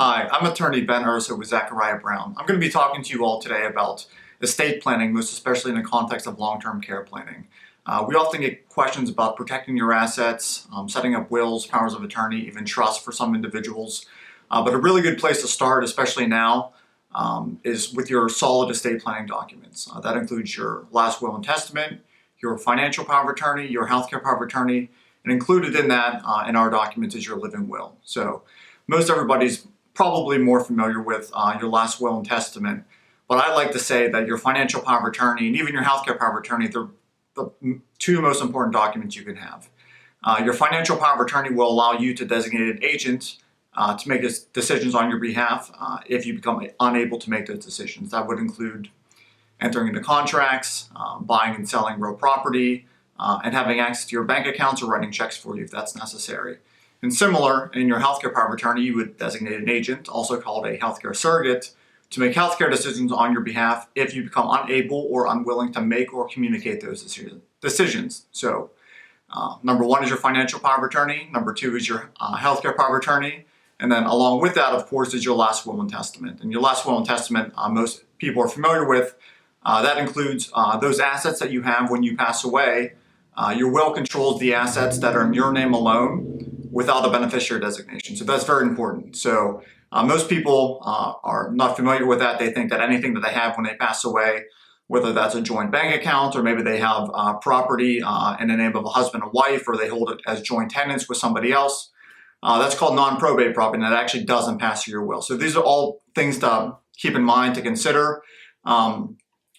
Hi, I'm attorney Ben Urso with Zachariah Brown. I'm going to be talking to you all today about estate planning, most especially in the context of long-term care planning. We often get questions about protecting your assets, setting up wills, powers of attorney, even trusts for some individuals. But a really good place to start, especially now, is with your solid estate planning documents. That includes your last will and testament, your financial power of attorney, your healthcare power of attorney, and included in that, in our documents, is your living will. So most everybody's probably more familiar with your last will and testament. But I like to say that your financial power of attorney and even your healthcare power of attorney, they're the two most important documents you can have. Your financial power of attorney will allow you to designate an agent to make decisions on your behalf if you become unable to make those decisions. That would include entering into contracts, buying and selling real property, and having access to your bank accounts or writing checks for you if that's necessary. And similar, in your healthcare power of attorney, you would designate an agent, also called a healthcare surrogate, to make healthcare decisions on your behalf if you become unable or unwilling to make or communicate those decisions. So, number one is your financial power of attorney. Number two is your healthcare power of attorney. And then along with that, of course, is your last will and testament. And your last will and testament, most people are familiar with. That includes those assets that you have when you pass away. Your will controls the assets that are in your name alone without a beneficiary designation. So that's very important. So most people are not familiar with that. They think that anything that they have when they pass away, whether that's a joint bank account or maybe they have property in the name of a husband and wife, or they hold it as joint tenants with somebody else, that's called non-probate property, and that actually doesn't pass through your will. So these are all things to keep in mind, to consider.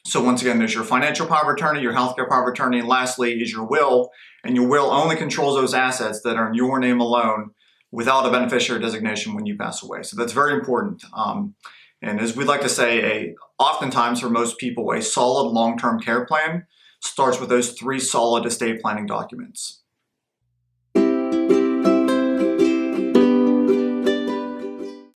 So once again, there's your financial power of attorney, your healthcare power of attorney, and lastly is your will. And your will only controls those assets that are in your name alone without a beneficiary designation when you pass away. So that's very important. And as we like to say, oftentimes for most people, a solid long-term care plan starts with those three solid estate planning documents.